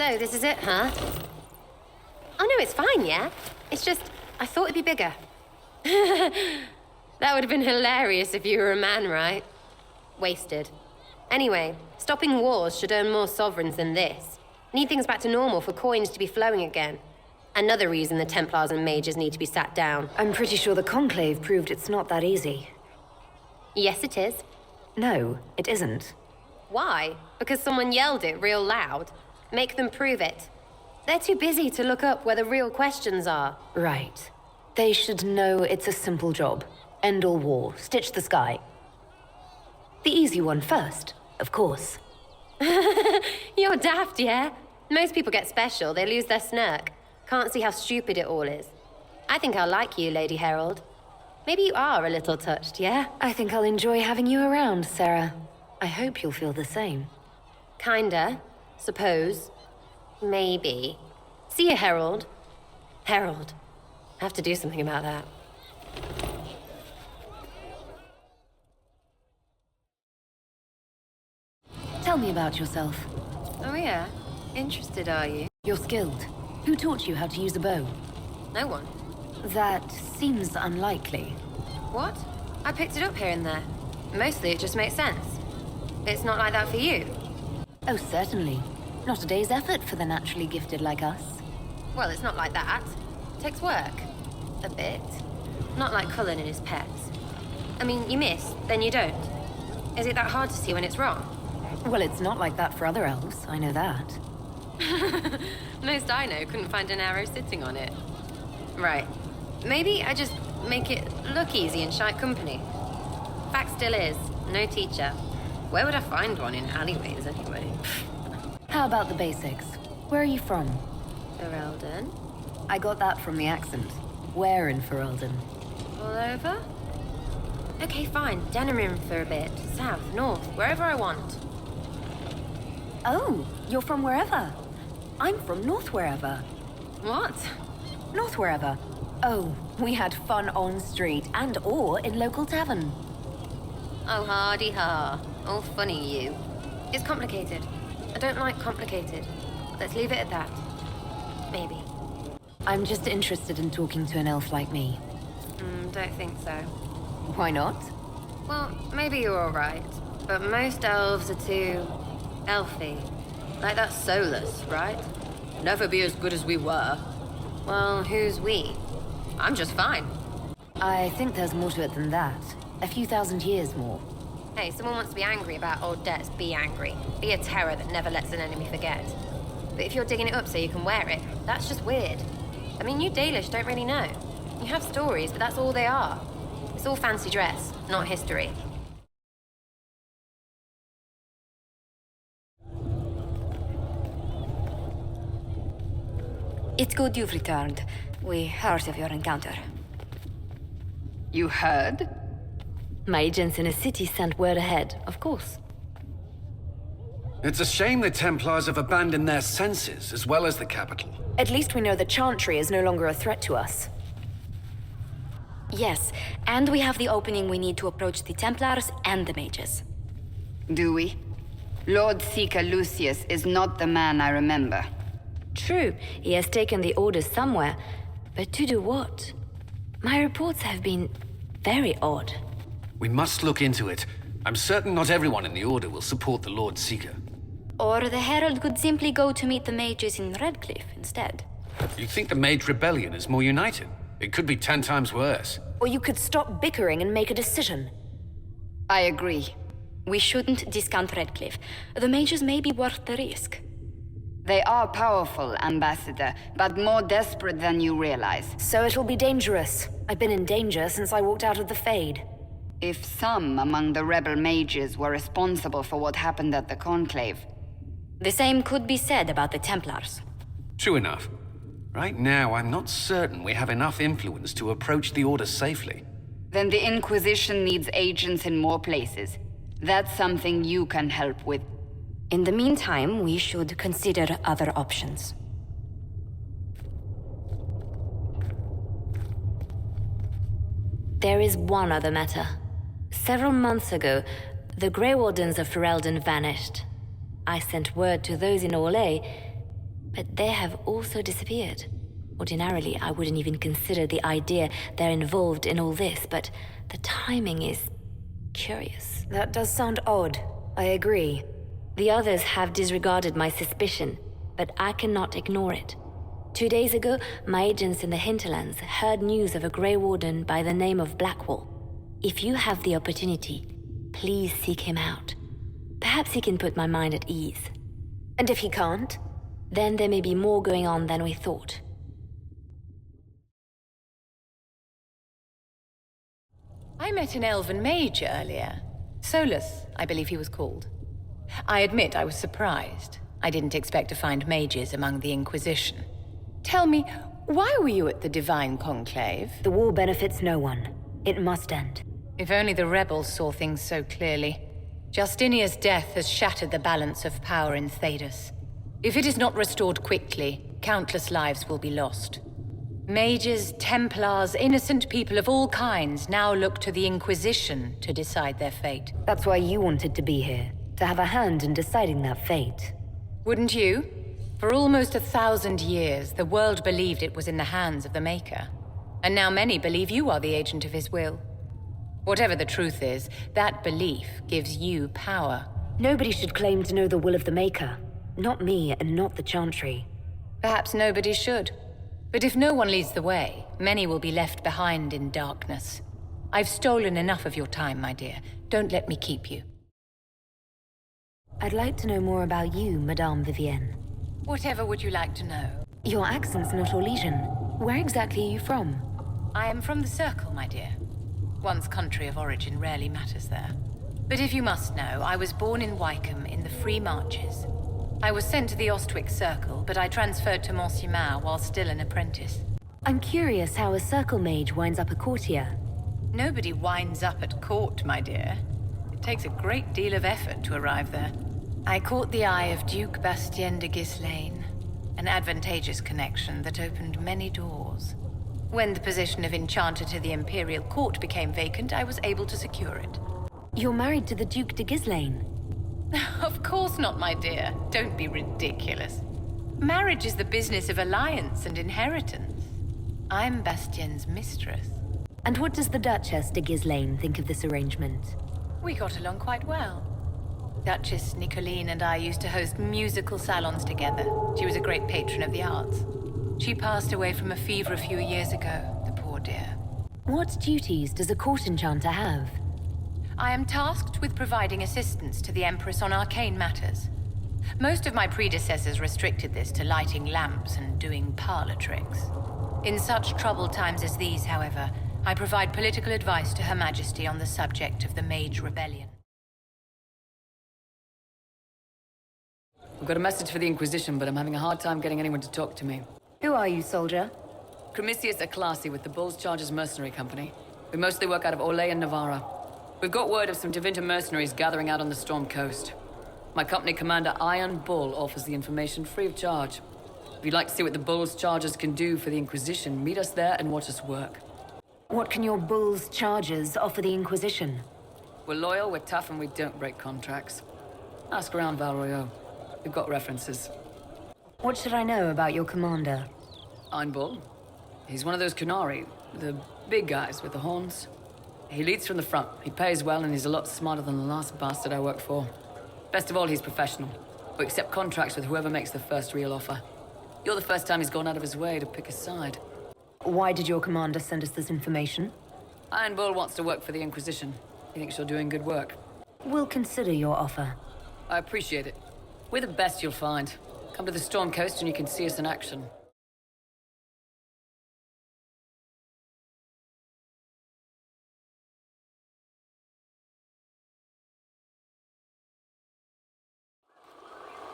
So, this is it, huh? Oh no, it's fine, yeah? It's just, I thought it'd be bigger. That would have been hilarious if you were a man, right? Wasted. Anyway, stopping wars should earn more sovereigns than this. Need things back to normal for coins to be flowing again. Another reason the Templars and mages need to be sat down. I'm pretty sure the Conclave proved it's not that easy. Yes, it is. No, it isn't. Why? Because someone yelled it real loud. Make them prove it. They're too busy to look up where the real questions are. Right. They should know it's a simple job. End all war, stitch the sky. The easy one first, of course. You're daft, yeah? Most people get special, they lose their snark. Can't see how stupid it all is. I think I'll like you, Lady Herald. Maybe you are a little touched, yeah? I think I'll enjoy having you around, Sarah. I hope you'll feel the same. Kinda. Suppose. Maybe. See you, Herald. Herald. I have to do something about that. Tell me about yourself. Oh yeah? Interested, are you? You're skilled. Who taught you how to use a bow? No one. That seems unlikely. What? I picked it up here and there. Mostly it just makes sense. It's not like that for you. Oh, certainly. Not a day's effort for the naturally gifted like us. Well, it's not like that. It takes work. A bit. Not like Cullen and his pets. I mean, you miss, then you don't. Is it that hard to see when it's wrong? Well, it's not like that for other elves, I know that. Most I know couldn't find an arrow sitting on it. Right. Maybe I just make it look easy in shy company. Fact still is, no teacher. Where would I find one in alleyways anyway? How about the basics? Where are you from? Ferelden? I got that from the accent. Where in Ferelden? All over? Okay, fine. Denerim for a bit. South, north, wherever I want. Oh, you're from wherever. I'm from north wherever. What? North wherever. Oh, we had fun on street and or in local tavern. Oh, hardy ha. All funny, you. It's complicated. I don't like complicated. Let's leave it at that. Maybe. I'm just interested in talking to an elf like me. Don't think so. Why not? Well, maybe you're all right. But most elves are too... elfy. Like that Solus, right? Never be as good as we were. Well, who's we? I'm just fine. I think there's more to it than that. A few thousand years more. Hey, someone wants to be angry about old debts, be angry. Be a terror that never lets an enemy forget. But if you're digging it up so you can wear it, that's just weird. I mean, you Dalish don't really know. You have stories, but that's all they are. It's all fancy dress, not history. It's good you've returned. We heard of your encounter. You heard? My agents in a city sent word ahead, of course. It's a shame the Templars have abandoned their senses, as well as the capital. At least we know the Chantry is no longer a threat to us. Yes, and we have the opening we need to approach the Templars and the mages. Do we? Lord Seeker Lucius is not the man I remember. True, he has taken the orders somewhere, but to do what? My reports have been very odd. We must look into it. I'm certain not everyone in the Order will support the Lord Seeker. Or the Herald could simply go to meet the mages in Redcliffe instead. You think the Mage Rebellion is more united? It could be 10 times worse. Or you could stop bickering and make a decision. I agree. We shouldn't discount Redcliffe. The mages may be worth the risk. They are powerful, Ambassador, but more desperate than you realize. So it'll be dangerous. I've been in danger since I walked out of the Fade. If some among the rebel mages were responsible for what happened at the Conclave... The same could be said about the Templars. True enough. Right now, I'm not certain we have enough influence to approach the Order safely. Then the Inquisition needs agents in more places. That's something you can help with. In the meantime, we should consider other options. There is one other matter. Several months ago, the Grey Wardens of Ferelden vanished. I sent word to those in Orlais, But they have also disappeared. Ordinarily, I wouldn't even consider the idea they're involved in all this, but the timing is curious. That does sound odd. I agree. The others have disregarded my suspicion, but I cannot ignore it. 2 days ago, my agents in the hinterlands heard news of a Grey Warden by the name of Blackwall. If you have the opportunity, please seek him out. Perhaps he can put my mind at ease. And if he can't? Then there may be more going on than we thought. I met an elven mage earlier. Solus, I believe he was called. I admit I was surprised. I didn't expect to find mages among the Inquisition. Tell me, why were you at the Divine Conclave? The war benefits no one. It must end. If only the rebels saw things so clearly. Justinia's death has shattered the balance of power in Thedas. If it is not restored quickly, countless lives will be lost. Mages, Templars, innocent people of all kinds now look to the Inquisition to decide their fate. That's why you wanted to be here, to have a hand in deciding that fate. Wouldn't you? For almost 1,000 years, the world believed it was in the hands of the Maker. And now many believe you are the agent of his will. Whatever the truth is, that belief gives you power. Nobody should claim to know the will of the Maker. Not me, and not the Chantry. Perhaps nobody should. But if no one leads the way, many will be left behind in darkness. I've stolen enough of your time, my dear. Don't let me keep you. I'd like to know more about you, Madame Vivienne. Whatever would you like to know? Your accent's not Orlesian. Where exactly are you from? I am from the Circle, my dear. One's country of origin rarely matters there. But if you must know, I was born in Wycombe in the Free Marches. I was sent to the Ostwick Circle, but I transferred to Monsignor while still an apprentice. I'm curious how a Circle mage winds up a courtier. Nobody winds up at court, my dear. It takes a great deal of effort to arrive there. I caught the eye of Duke Bastien de Ghislaine, an advantageous connection that opened many doors. When the position of Enchanter to the Imperial Court became vacant, I was able to secure it. You're married to the Duke de Ghislaine? Of course not, my dear. Don't be ridiculous. Marriage is the business of alliance and inheritance. I'm Bastien's mistress. And what does the Duchess de Ghislaine think of this arrangement? We got along quite well. Duchess Nicoline and I used to host musical salons together. She was a great patron of the arts. She passed away from a fever a few years ago, the poor dear. What duties does a court enchanter have? I am tasked with providing assistance to the Empress on arcane matters. Most of my predecessors restricted this to lighting lamps and doing parlor tricks. In such troubled times as these, however, I provide political advice to Her Majesty on the subject of the Mage Rebellion. I've got a message for the Inquisition, but I'm having a hard time getting anyone to talk to me. Who are you, soldier? Cremisius Aclasi with the Bulls Chargers Mercenary Company. We mostly work out of Orlais and Navarra. We've got word of some Tevinter mercenaries gathering out on the Storm Coast. My company commander, Iron Bull, offers the information free of charge. If you'd like to see what the Bulls Chargers can do for the Inquisition, meet us there and watch us work. What can your Bulls Chargers offer the Inquisition? We're loyal, we're tough, and we don't break contracts. Ask around Val Royeaux. We've got references. What should I know about your commander? Iron Bull. He's one of those Kunari, the big guys with the horns. He leads from the front. He pays well, and he's a lot smarter than the last bastard I worked for. Best of all, he's professional. We accept contracts with whoever makes the first real offer. You're the first time he's gone out of his way to pick a side. Why did your commander send us this information? Iron Bull wants to work for the Inquisition. He thinks you're doing good work. We'll consider your offer. I appreciate it. We're the best you'll find. Come to the Storm Coast and you can see us in action.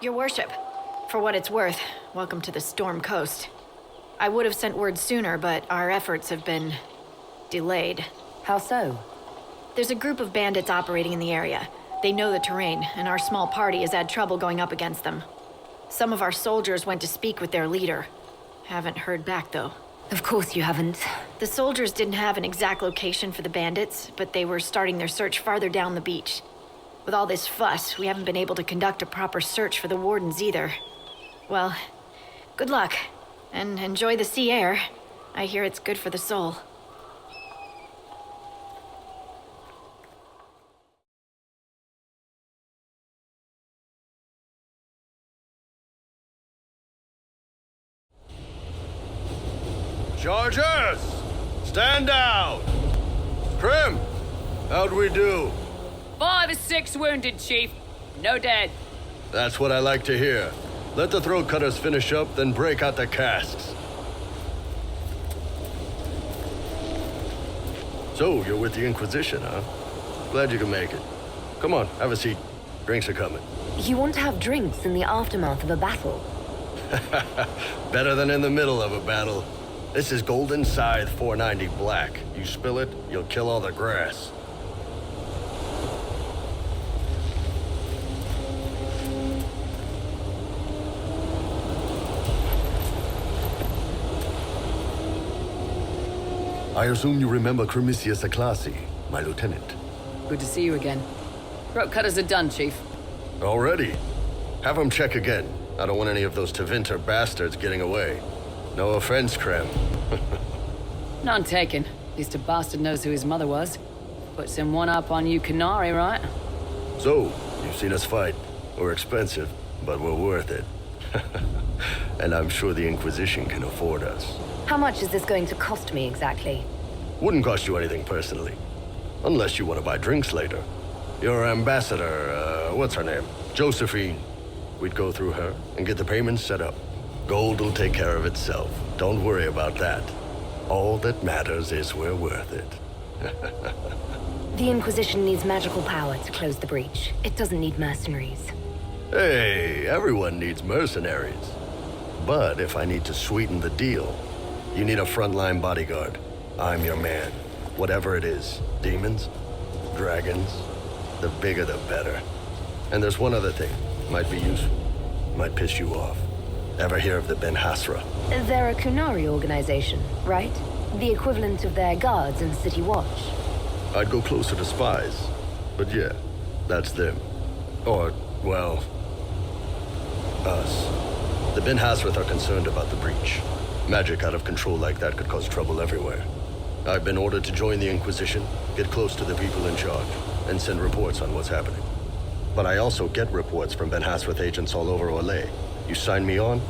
Your worship, for what it's worth, welcome to the Storm Coast. I would have sent word sooner, but our efforts have been delayed. How so? There's a group of bandits operating in the area. They know the terrain, and our small party has had trouble going up against them. Some of our soldiers went to speak with their leader. Haven't heard back, though. Of course you haven't. The soldiers didn't have an exact location for the bandits, but they were starting their search farther down the beach. With all this fuss, we haven't been able to conduct a proper search for the wardens either. Well, Good luck, and enjoy the sea air. I hear it's good for the soul. Chargers! Stand down! Krim! How'd we do? 5 or 6 wounded, Chief. No dead. That's what I like to hear. Let the throat cutters finish up, then break out the casks. So, you're with the Inquisition, huh? Glad you can make it. Come on, have a seat. Drinks are coming. You want to have drinks in the aftermath of a battle? Better than in the middle of a battle. This is Golden Scythe 490 Black. You spill it, you'll kill all the grass. I assume you remember Cremisius Aclassi, my lieutenant. Good to see you again. Throat cutters are done, Chief. Already? Have them check again. I don't want any of those Tevinter bastards getting away. No offense, Krem. None taken. At least a bastard knows who his mother was. Puts him one up on you Canary, right? So, you've seen us fight. We're expensive, but we're worth it. And I'm sure the Inquisition can afford us. How much is this going to cost me exactly? Wouldn't cost you anything personally. Unless you want to buy drinks later. Your ambassador, what's her name? Josephine. We'd go through her and get the payments set up. Gold will take care of itself. Don't worry about that. All that matters is we're worth it. The Inquisition needs magical power to close the breach. It doesn't need mercenaries. Hey, everyone needs mercenaries. But if I need to sweeten the deal, you need a frontline bodyguard. I'm your man. Whatever it is. Demons? Dragons? The bigger the better. And there's one other thing. Might be useful. Might piss you off. Ever hear of the Ben Hasra? They're a Kunari organization, right? The equivalent of their guards and city watch. I'd go closer to spies. But yeah, that's them. Or, well, us. The Ben Hasrath are concerned about the breach. Magic out of control like that could cause trouble everywhere. I've been ordered to join the Inquisition, get close to the people in charge, and send reports on what's happening. But I also get reports from Ben Hasrath agents all over Orlais. You sign me on,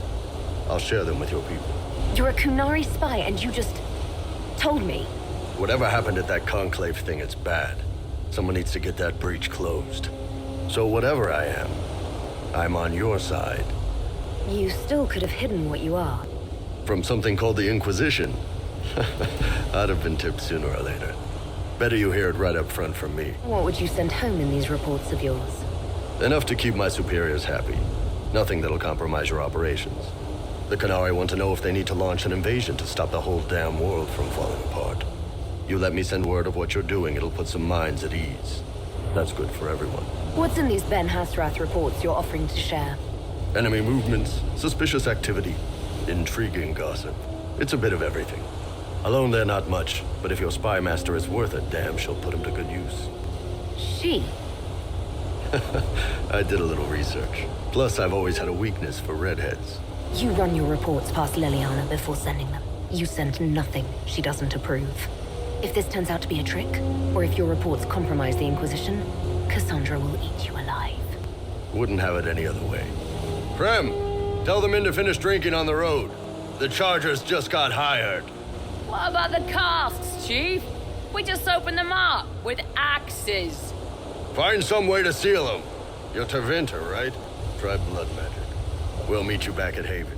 I'll share them with your people. You're a Kunari spy and you just told me. Whatever happened at that conclave thing, it's bad. Someone needs to get that breach closed. So whatever I am, I'm on your side. You still could have hidden what you are. From something called the Inquisition. I'd have been tipped sooner or later. Better you hear it right up front from me. What would you send home in these reports of yours? Enough to keep my superiors happy. Nothing that'll compromise your operations. The Canari want to know if they need to launch an invasion to stop the whole damn world from falling apart. You let me send word of what you're doing, it'll put some minds at ease. That's good for everyone. What's in these Ben Hasrath reports you're offering to share? Enemy movements, suspicious activity, intriguing gossip. It's a bit of everything. Alone they're not much, but if your spy master is worth it, damn, she'll put him to good use. She? I did a little research. Plus, I've always had a weakness for redheads. You run your reports past Liliana before sending them. You send nothing she doesn't approve. If this turns out to be a trick, or if your reports compromise the Inquisition, Cassandra will eat you alive. Wouldn't have it any other way. Krem, tell the men to finish drinking on the road. The Chargers just got hired. What about the casks, Chief? We just opened them up with axes. Find some way to seal them. You're Tevinter, right? Try blood magic. We'll meet you back at Haven.